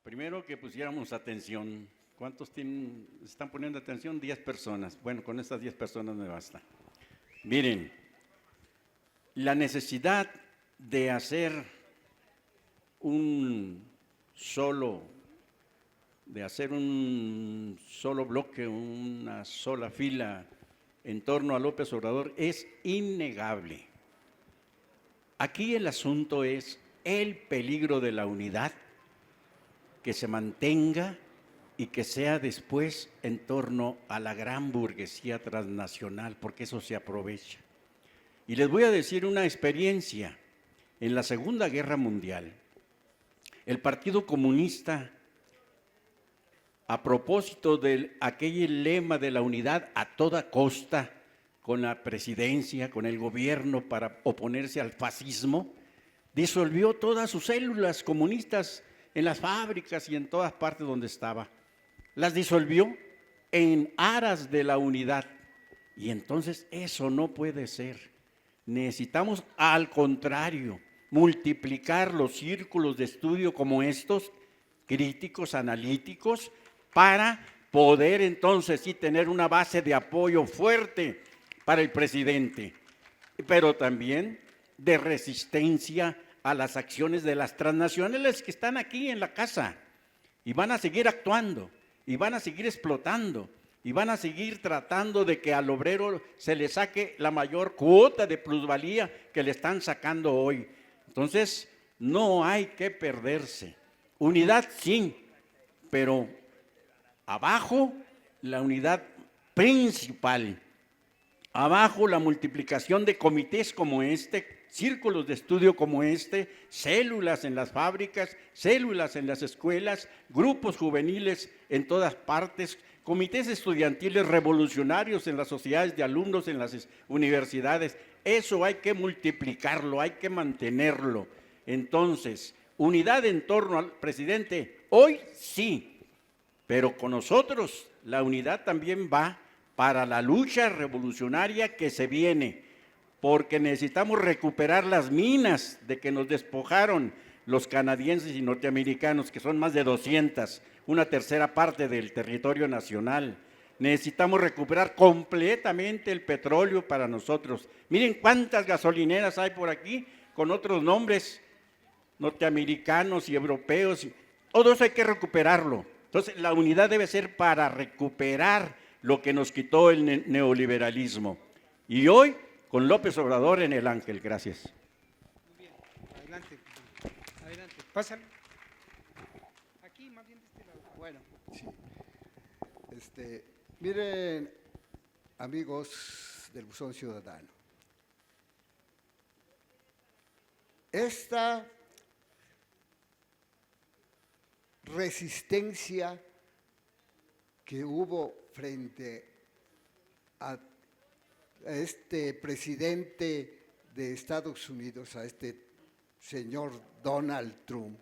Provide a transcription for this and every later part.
Primero que pusiéramos atención. ¿Cuántos están poniendo atención? 10 personas. Bueno, con estas 10 personas me basta. Miren, la necesidad de hacer un solo bloque, una sola fila en torno a López Obrador es innegable. Aquí el asunto es el peligro de la unidad, que se mantenga y que sea después en torno a la gran burguesía transnacional, porque eso se aprovecha. Y les voy a decir una experiencia. En la Segunda Guerra Mundial, el Partido Comunista, a propósito de aquel lema de la unidad a toda costa, con la presidencia, con el gobierno para oponerse al fascismo, disolvió todas sus células comunistas en las fábricas y en todas partes donde estaba. Las disolvió en aras de la unidad. Y entonces eso no puede ser. Necesitamos, al contrario, multiplicar los círculos de estudio como estos, críticos, analíticos, para poder entonces sí tener una base de apoyo fuerte para el presidente, pero también de resistencia a las acciones de las transnacionales que están aquí en la casa y van a seguir actuando y van a seguir explotando y van a seguir tratando de que al obrero se le saque la mayor cuota de plusvalía que le están sacando hoy. Entonces, no hay que perderse. Unidad sí, pero abajo la unidad principal, abajo la multiplicación de comités como este, círculos de estudio como este, células en las fábricas, células en las escuelas, grupos juveniles en todas partes, comités estudiantiles revolucionarios en las sociedades de alumnos, en las universidades. Eso hay que multiplicarlo, hay que mantenerlo. Entonces, unidad en torno al presidente, hoy sí, pero con nosotros la unidad también va para la lucha revolucionaria que se viene, porque necesitamos recuperar las minas de que nos despojaron los canadienses y norteamericanos, que son más de 200, una tercera parte del territorio nacional. Necesitamos recuperar completamente el petróleo para nosotros. Miren cuántas gasolineras hay por aquí con otros nombres norteamericanos y europeos. Todo eso hay que recuperarlo. Entonces, la unidad debe ser para recuperar lo que nos quitó el neoliberalismo. Y hoy, con López Obrador en el ángel. Gracias. Muy bien, adelante, adelante, pásale. Aquí, más bien de este lado. Bueno, sí. Miren, amigos del Buzón Ciudadano, esta resistencia que hubo frente a este presidente de Estados Unidos, a este señor Donald Trump,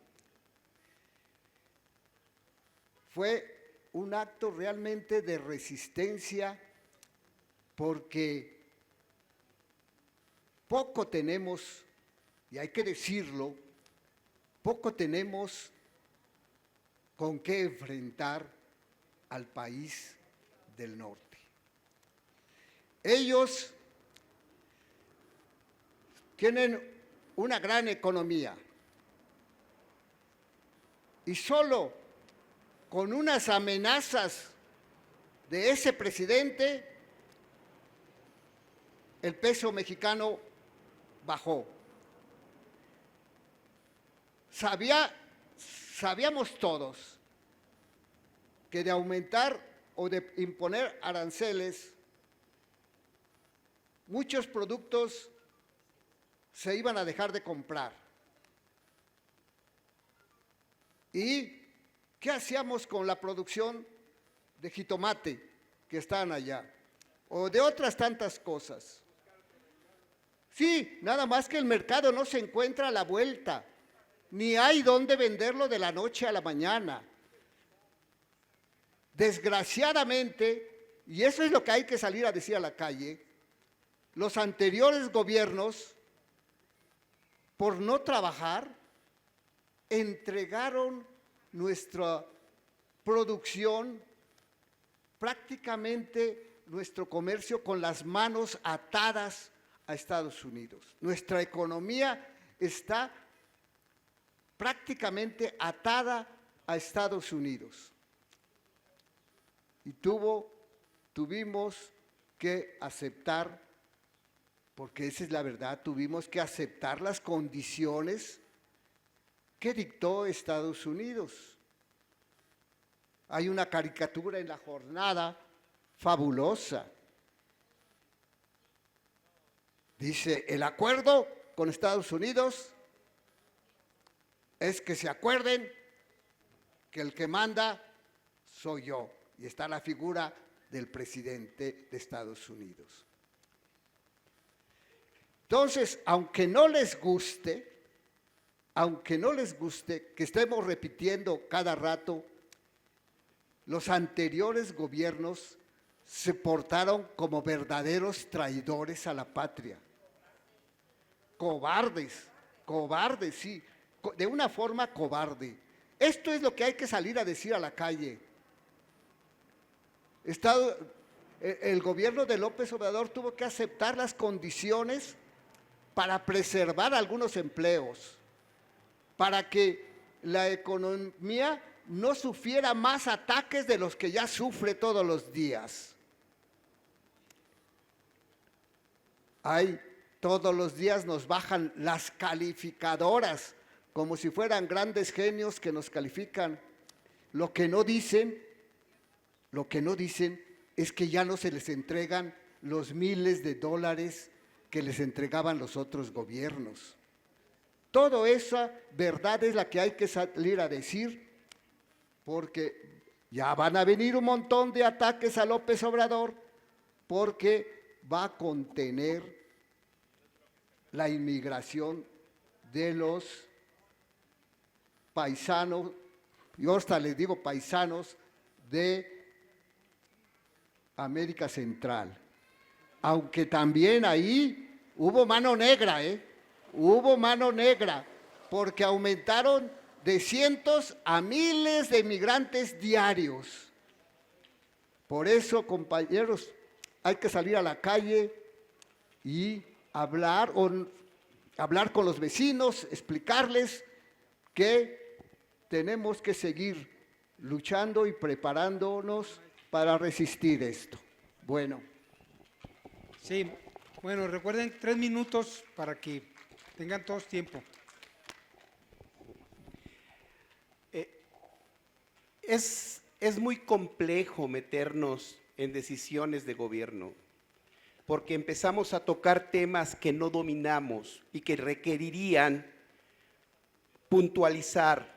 fue un acto realmente de resistencia, porque poco tenemos, y hay que decirlo, poco tenemos con qué enfrentar al país del norte. Ellos tienen una gran economía y solo con unas amenazas de ese presidente, el peso mexicano bajó. Sabíamos todos que de aumentar o de imponer aranceles, muchos productos se iban a dejar de comprar. ¿Y qué hacíamos con la producción de jitomate que están allá? O de otras tantas cosas. Sí, nada más que el mercado no se encuentra a la vuelta, ni hay dónde venderlo de la noche a la mañana. Desgraciadamente, y eso es lo que hay que salir a decir a la calle, los anteriores gobiernos, por no trabajar, entregaron nuestra producción, prácticamente nuestro comercio con las manos atadas a Estados Unidos. Nuestra economía está prácticamente atada a Estados Unidos. Y tuvimos que aceptar, porque esa es la verdad, tuvimos que aceptar las condiciones que dictó Estados Unidos. Hay una caricatura en La Jornada fabulosa. Dice, el acuerdo con Estados Unidos es que se acuerden que el que manda soy yo. Y está la figura del presidente de Estados Unidos. Entonces, aunque no les guste que estemos repitiendo cada rato, los anteriores gobiernos se portaron como verdaderos traidores a la patria. Cobardes, sí, de una forma cobarde. Esto es lo que hay que salir a decir a la calle. El gobierno de López Obrador tuvo que aceptar las condiciones para preservar algunos empleos, para que la economía no sufriera más ataques de los que ya sufre todos los días. Todos los días nos bajan las calificadoras, como si fueran grandes genios que nos califican. Lo que no dicen es que ya no se les entregan los miles de dólares que les entregaban los otros gobiernos. Toda esa verdad es la que hay que salir a decir, porque ya van a venir un montón de ataques a López Obrador, porque va a contener la inmigración de los paisanos, yo hasta les digo paisanos de América Central. Aunque también ahí hubo mano negra, hubo mano negra, porque aumentaron de cientos a miles de migrantes diarios. Por eso, compañeros, hay que salir a la calle y hablar con los vecinos, explicarles que tenemos que seguir luchando y preparándonos para resistir esto. Bueno. Sí, bueno, recuerden 3 minutos para que tengan todos tiempo. Es muy complejo meternos en decisiones de gobierno, porque empezamos a tocar temas que no dominamos y que requerirían puntualizar.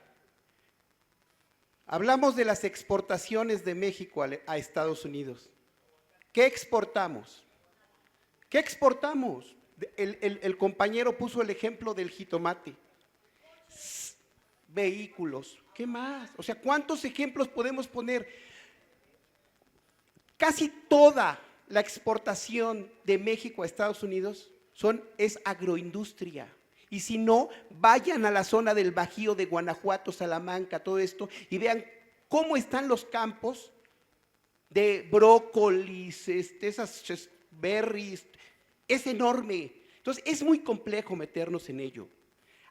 Hablamos de las exportaciones de México a Estados Unidos. ¿Qué exportamos? ¿Qué exportamos? El compañero puso el ejemplo del jitomate. Vehículos, ¿qué más? O sea, ¿cuántos ejemplos podemos poner? Casi toda la exportación de México a Estados Unidos es agroindustria. Y si no, vayan a la zona del Bajío de Guanajuato, Salamanca, todo esto, y vean cómo están los campos de brócolis, esas berries, es enorme. Entonces, es muy complejo meternos en ello.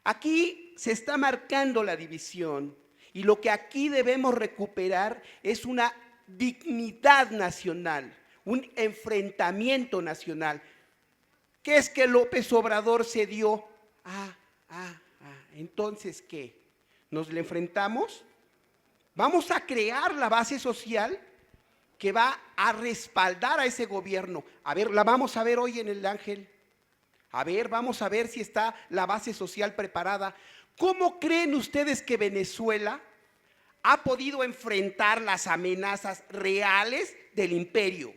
Aquí se está marcando la división y lo que aquí debemos recuperar es una dignidad nacional, un enfrentamiento nacional. ¿Qué es que López Obrador se dio? Entonces, ¿qué? ¿Nos le enfrentamos? Vamos a crear la base social que va a respaldar a ese gobierno. A ver, la vamos a ver hoy en el Ángel. A ver, vamos a ver si está la base social preparada. ¿Cómo creen ustedes que Venezuela ha podido enfrentar las amenazas reales del imperio?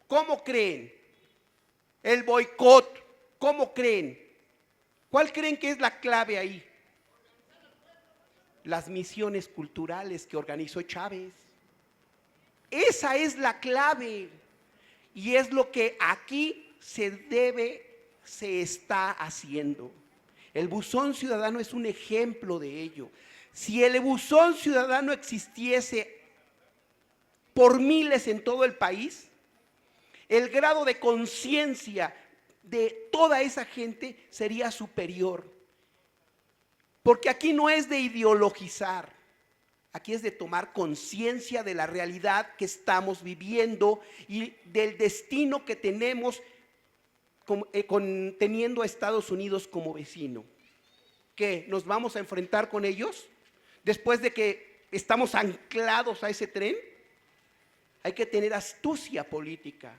¿Cómo creen? El boicot, ¿cómo creen? ¿Cuál creen que es la clave ahí? Las misiones culturales que organizó Chávez. Esa es la clave y es lo que aquí se está haciendo. El buzón ciudadano es un ejemplo de ello. Si el buzón ciudadano existiese por miles en todo el país, el grado de conciencia de toda esa gente sería superior. Porque aquí no es de ideologizar, aquí es de tomar conciencia de la realidad que estamos viviendo y del destino que tenemos teniendo a Estados Unidos como vecino. ¿Qué? ¿Nos vamos a enfrentar con ellos después de que estamos anclados a ese tren? Hay que tener astucia política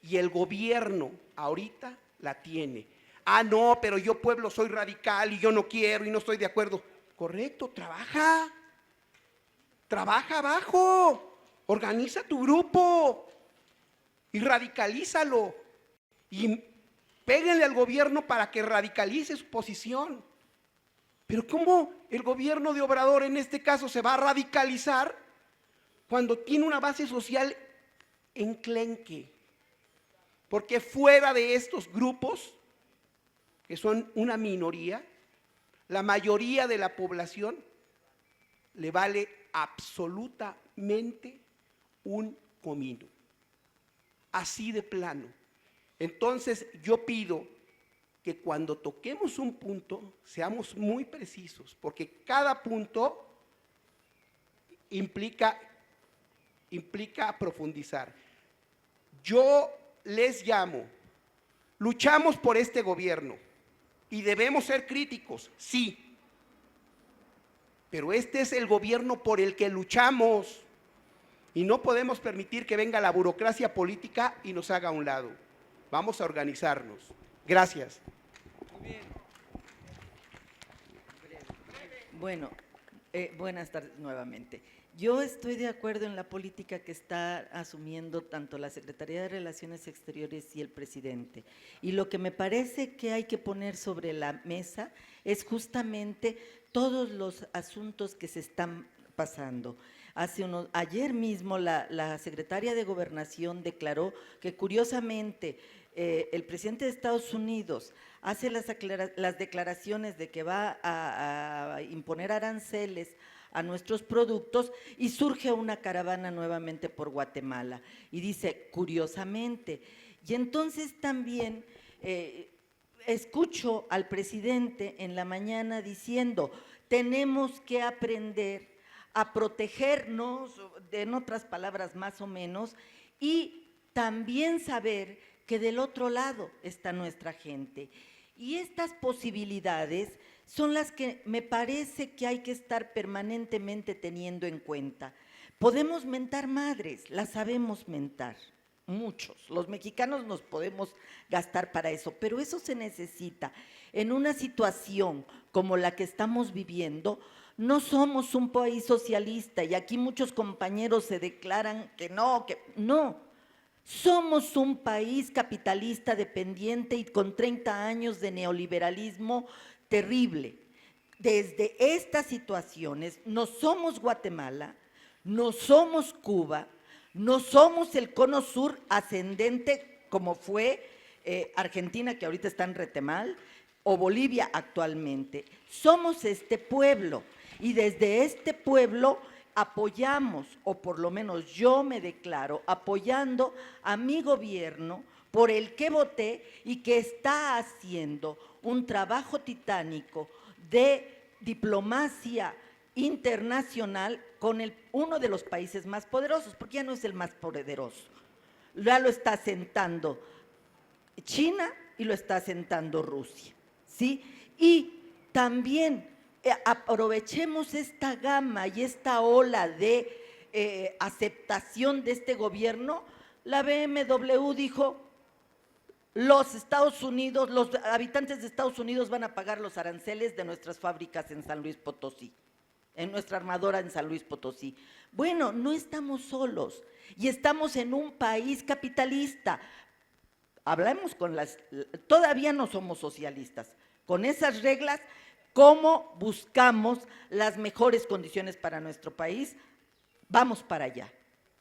y el gobierno ahorita la tiene. Ah, no, pero yo pueblo soy radical y yo no quiero y no estoy de acuerdo. Correcto, trabaja abajo, organiza tu grupo y radicalízalo y péguenle al gobierno para que radicalice su posición. Pero ¿cómo el gobierno de Obrador en este caso se va a radicalizar cuando tiene una base social enclenque? Porque fuera de estos grupos, que son una minoría, la mayoría de la población le vale absolutamente un comino. Así de plano. Entonces yo pido que cuando toquemos un punto seamos muy precisos, porque cada punto implica profundizar. Yo les llamo, luchamos por este gobierno y debemos ser críticos, sí, pero este es el gobierno por el que luchamos y no podemos permitir que venga la burocracia política y nos haga a un lado. Vamos a organizarnos. Gracias. Muy bien. Bueno, buenas tardes nuevamente. Yo estoy de acuerdo en la política que está asumiendo tanto la Secretaría de Relaciones Exteriores y el presidente. Y lo que me parece que hay que poner sobre la mesa es justamente todos los asuntos que se están pasando. Ayer mismo la secretaria de Gobernación declaró que curiosamente el presidente de Estados Unidos hace las declaraciones de que va a imponer aranceles a nuestros productos y surge una caravana nuevamente por Guatemala y dice curiosamente. Y entonces también escucho al presidente en la mañana diciendo tenemos que aprender a protegernos, en otras palabras más o menos, y también saber que del otro lado está nuestra gente. Y estas posibilidades son las que me parece que hay que estar permanentemente teniendo en cuenta. Podemos mentar madres, las sabemos mentar, muchos. Los mexicanos nos podemos gastar para eso, pero eso se necesita. En una situación como la que estamos viviendo, no somos un país socialista y aquí muchos compañeros se declaran que no. Somos un país capitalista dependiente y con 30 años de neoliberalismo terrible. Desde estas situaciones no somos Guatemala, no somos Cuba, no somos el cono sur ascendente como fue Argentina, que ahorita está en retemal, o Bolivia actualmente. Somos este pueblo y desde este pueblo apoyamos, o por lo menos yo me declaro apoyando a mi gobierno por el que voté y que está haciendo un trabajo titánico de diplomacia internacional con uno de los países más poderosos, porque ya no es el más poderoso, ya lo está asentando China y lo está asentando Rusia, ¿sí? Y también aprovechemos esta gama y esta ola de aceptación de este gobierno. La BMW dijo, los Estados Unidos, los habitantes de Estados Unidos van a pagar los aranceles de nuestras fábricas en San Luis Potosí, en nuestra armadora en San Luis Potosí. Bueno, no estamos solos y estamos en un país capitalista. Hablamos todavía no somos socialistas. Con esas reglas, ¿cómo buscamos las mejores condiciones para nuestro país? Vamos para allá,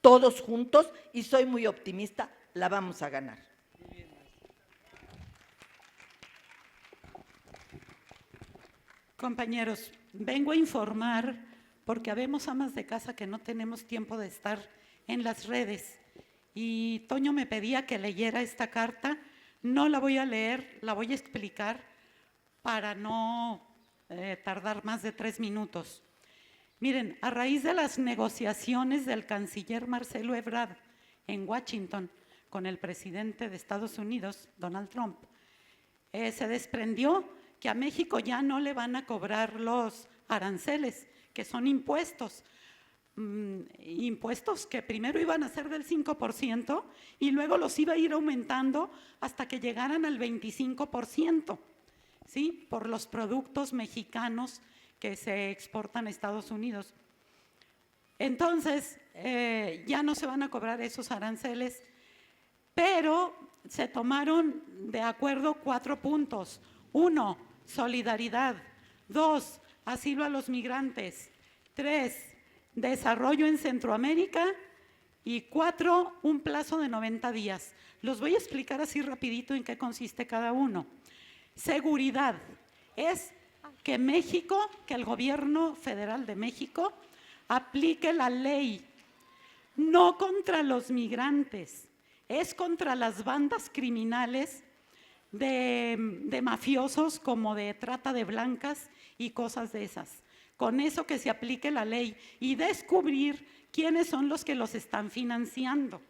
todos juntos, y soy muy optimista, la vamos a ganar. Compañeros, vengo a informar porque habemos amas de casa que no tenemos tiempo de estar en las redes. Y Toño me pedía que leyera esta carta. No la voy a leer, la voy a explicar para no tardar más de 3 minutos. Miren, a raíz de las negociaciones del canciller Marcelo Ebrard en Washington con el presidente de Estados Unidos, Donald Trump, se desprendió que a México ya no le van a cobrar los aranceles, que son impuestos. Impuestos que primero iban a ser del 5% y luego los iba a ir aumentando hasta que llegaran al 25%, ¿sí? Por los productos mexicanos que se exportan a Estados Unidos. Entonces, ya no se van a cobrar esos aranceles, pero se tomaron de acuerdo 4 puntos. 1, solidaridad. 2, asilo a los migrantes. 3, desarrollo en Centroamérica. Y 4, un plazo de 90 días. Los voy a explicar así rapidito en qué consiste cada uno. Seguridad. Es que México, que el gobierno federal de México aplique la ley, no contra los migrantes, es contra las bandas criminales de mafiosos como de trata de blancas y cosas de esas. Con eso que se aplique la ley y descubrir quiénes son los que los están financiando,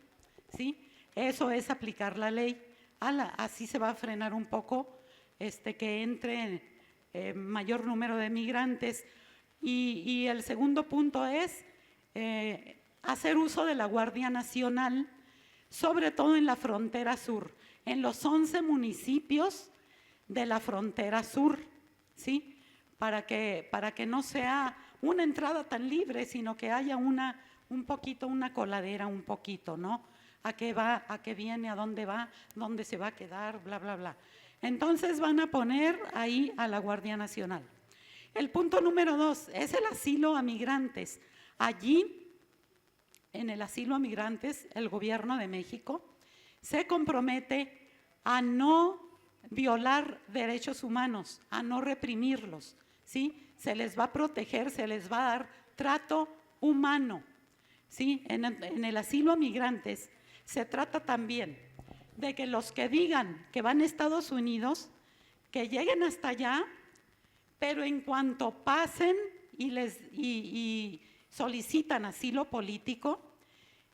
¿sí? Eso es aplicar la ley. Así se va a frenar un poco que entre mayor número de migrantes. Y el segundo punto es hacer uso de la Guardia Nacional, sobre todo en la frontera sur, en los 11 municipios de la frontera sur, ¿sí? Para que no sea una entrada tan libre, sino que haya una coladera un poquito, ¿no? ¿A qué va? ¿A qué viene? ¿A dónde va? ¿Dónde se va a quedar? Bla, bla, bla. Entonces van a poner ahí a la Guardia Nacional. El punto número 2 es el asilo a migrantes. Allí, en el asilo a migrantes, el gobierno de México se compromete a no violar derechos humanos, a no reprimirlos, ¿sí? Se les va a proteger, se les va a dar trato humano, ¿sí? En el asilo a migrantes se trata también de que los que digan que van a Estados Unidos, que lleguen hasta allá, pero en cuanto pasen y solicitan asilo político,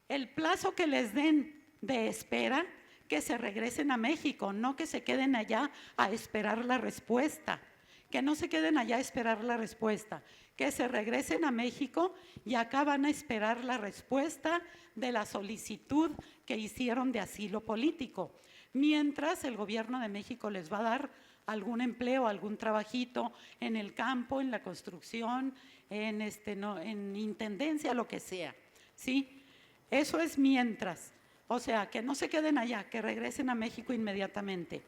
el plazo que les den de espera, que se regresen a México, no que se queden allá a esperar la respuesta, que no se queden allá a esperar la respuesta, que se regresen a México y acá van a esperar la respuesta de la solicitud que hicieron de asilo político, mientras el gobierno de México les va a dar algún empleo, algún trabajito en el campo, en la construcción, en intendencia, lo que sea, ¿sí? Eso es mientras, o sea, que no se queden allá, que regresen a México inmediatamente.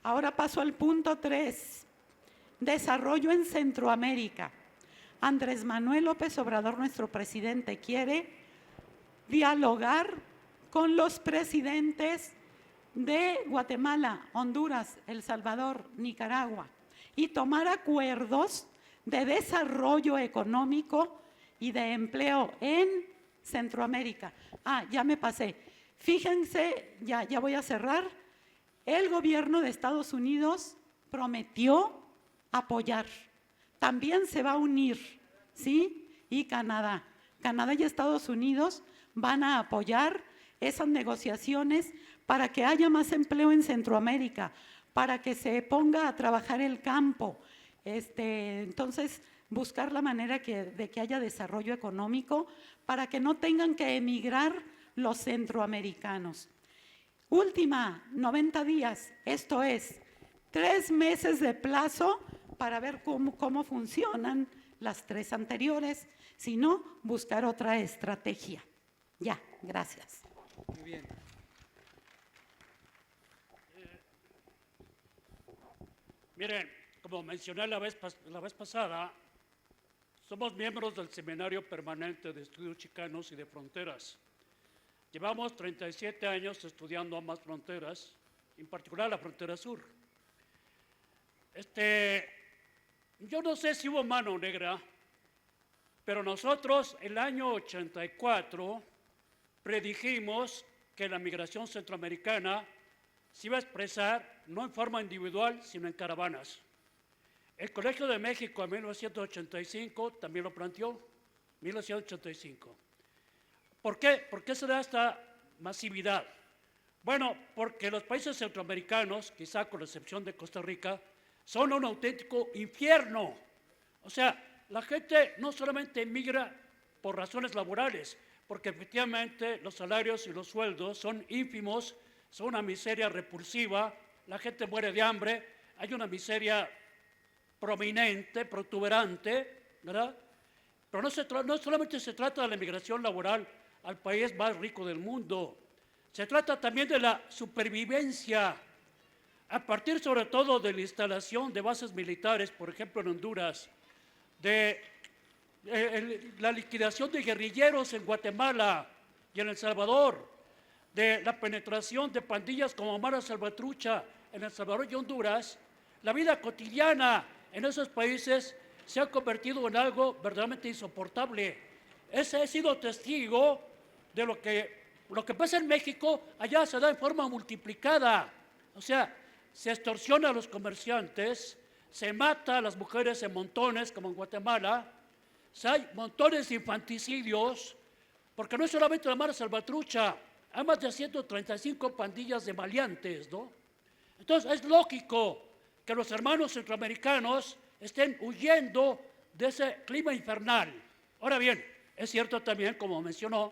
Ahora paso al punto 3, desarrollo en Centroamérica. Andrés Manuel López Obrador, nuestro presidente, quiere dialogar con los presidentes de Guatemala, Honduras, El Salvador, Nicaragua y tomar acuerdos de desarrollo económico y de empleo en Centroamérica. Ya me pasé. Fíjense, ya voy a cerrar. El gobierno de Estados Unidos prometió apoyar. También se va a unir, ¿sí? Y Canadá. Canadá y Estados Unidos van a apoyar esas negociaciones para que haya más empleo en Centroamérica, para que se ponga a trabajar el campo. Entonces, buscar la manera de que haya desarrollo económico para que no tengan que emigrar los centroamericanos. Última, 90 días, esto es 3 meses de plazo para ver cómo funcionan las 3 anteriores, si no, buscar otra estrategia. Ya, gracias. Muy bien. Miren, como mencioné la vez pasada, somos miembros del Seminario Permanente de Estudios Chicanos y de Fronteras. Llevamos 37 años estudiando ambas fronteras, en particular la frontera sur. Yo no sé si hubo mano negra, pero nosotros el año 84 predijimos que la migración centroamericana se iba a expresar no en forma individual, sino en caravanas. El Colegio de México en 1985 también lo planteó, 1985. ¿Por qué? ¿Por qué se da esta masividad? Bueno, porque los países centroamericanos, quizá con la excepción de Costa Rica, son un auténtico infierno. O sea, la gente no solamente migra por razones laborales, porque efectivamente los salarios y los sueldos son ínfimos, son una miseria repulsiva, la gente muere de hambre, hay una miseria prominente, protuberante, ¿verdad? Pero no solamente se trata de la migración laboral al país más rico del mundo, se trata también de la supervivencia, a partir sobre todo de la instalación de bases militares, por ejemplo en Honduras, de la liquidación de guerrilleros en Guatemala y en El Salvador, de la penetración de pandillas como Mara Salvatrucha en El Salvador y Honduras, la vida cotidiana en esos países se ha convertido en algo verdaderamente insoportable. He sido testigo de lo que pasa en México, allá se da en forma multiplicada. O sea, se extorsiona a los comerciantes, se mata a las mujeres en montones, como en Guatemala, hay montones de infanticidios, porque no es solamente la Mara Salvatrucha, hay más de 135 pandillas de maleantes, ¿no? Entonces es lógico que los hermanos centroamericanos estén huyendo de ese clima infernal. Ahora bien, es cierto también, como mencionó,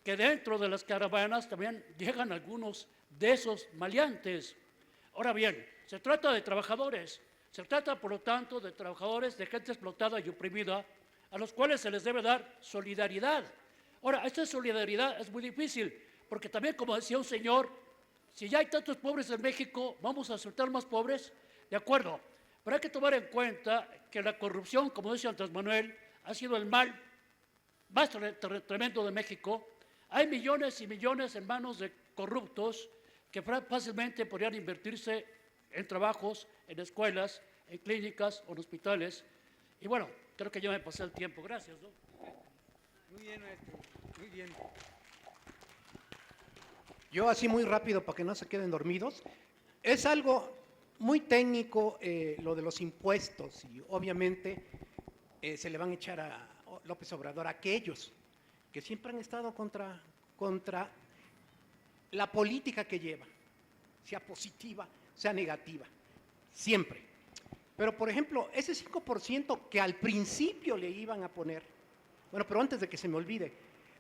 que dentro de las caravanas también llegan algunos de esos maleantes. Ahora bien, se trata de trabajadores, se trata por lo tanto de trabajadores, de gente explotada y oprimida, a los cuales se les debe dar solidaridad. Ahora, esta solidaridad es muy difícil, porque también, como decía un señor, si ya hay tantos pobres en México, ¿vamos a aceptar más pobres? De acuerdo, pero hay que tomar en cuenta que la corrupción, como dice Andrés Manuel, ha sido el mal más tremendo de México. Hay millones y millones en manos de corruptos que fácilmente podrían invertirse en trabajos, en escuelas, en clínicas o en hospitales. Y bueno, creo que ya me pasé el tiempo. Gracias, ¿no? Muy bien, maestro. Muy bien. Yo así muy rápido para que no se queden dormidos. Es algo muy técnico lo de los impuestos y obviamente se le van a echar a López Obrador a aquellos que siempre han estado contra la política que lleva, sea positiva, sea negativa, siempre. Pero, por ejemplo, ese 5% que al principio le iban a poner, bueno, pero antes de que se me olvide,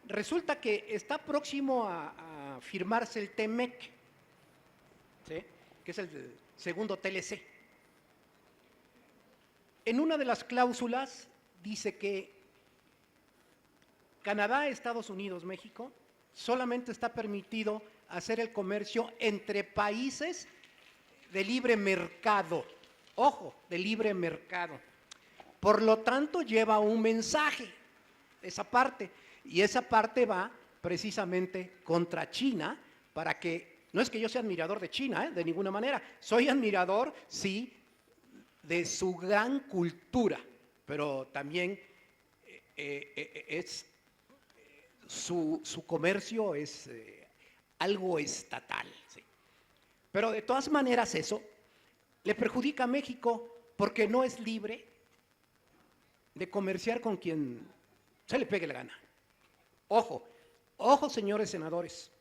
resulta que está próximo a firmarse el TEMEC, ¿sí?, que es el segundo TLC. En una de las cláusulas dice que Canadá, Estados Unidos, México, solamente está permitido hacer el comercio entre países de libre mercado. Ojo, de libre mercado. Por lo tanto, lleva un mensaje, esa parte, y esa parte va precisamente contra China, para que, no es que yo sea admirador de China, de ninguna manera, soy admirador, sí, de su gran cultura, pero también su comercio es algo estatal, ¿sí? Pero de todas maneras eso le perjudica a México porque no es libre de comerciar con quien se le pegue la gana. Ojo, ojo, señores senadores,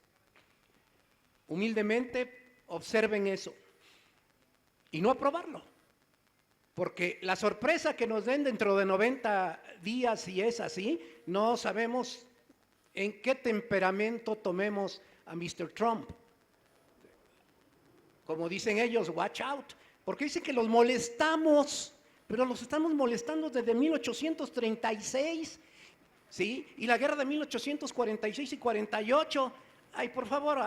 humildemente observen eso y no aprobarlo, porque la sorpresa que nos den dentro de 90 días, si es así, no sabemos en qué temperamento tomemos a Mr. Trump. Como dicen ellos, watch out, porque dicen que los molestamos, pero los estamos molestando desde 1836, ¿sí? Y la guerra de 1846 y 48, ay, por favor,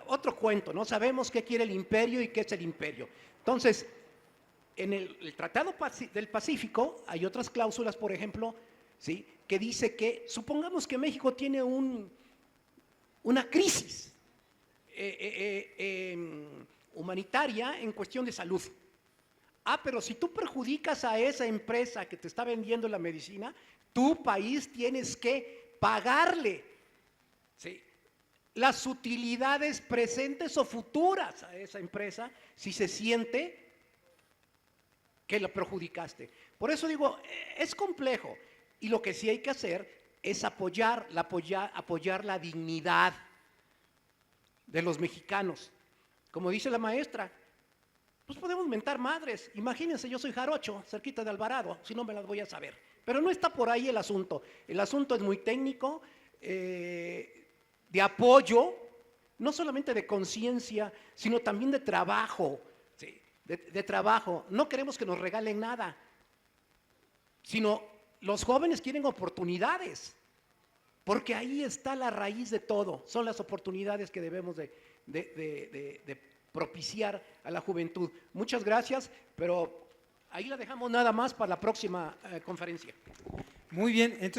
otro cuento, no sabemos qué quiere el imperio y qué es el imperio. Entonces, en el Tratado del Pacífico hay otras cláusulas, por ejemplo, ¿sí?, que dice que, supongamos que México tiene una crisis humanitaria en cuestión de salud. Ah, pero si tú perjudicas a esa empresa que te está vendiendo la medicina, tu país tienes que pagarle, ¿sí?, las utilidades presentes o futuras a esa empresa si se siente que la perjudicaste. Por eso digo, es complejo. Y lo que sí hay que hacer es apoyar la dignidad de los mexicanos. Como dice la maestra, pues podemos mentar madres. Imagínense, yo soy jarocho, cerquita de Alvarado, si no me las voy a saber. Pero no está por ahí el asunto. El asunto es muy técnico, de apoyo, no solamente de conciencia, sino también de trabajo. ¿Sí? De trabajo. No queremos que nos regalen nada, sino los jóvenes quieren oportunidades, porque ahí está la raíz de todo. Son las oportunidades que debemos de propiciar a la juventud. Muchas gracias, pero ahí la dejamos nada más para la próxima conferencia. Muy bien, entonces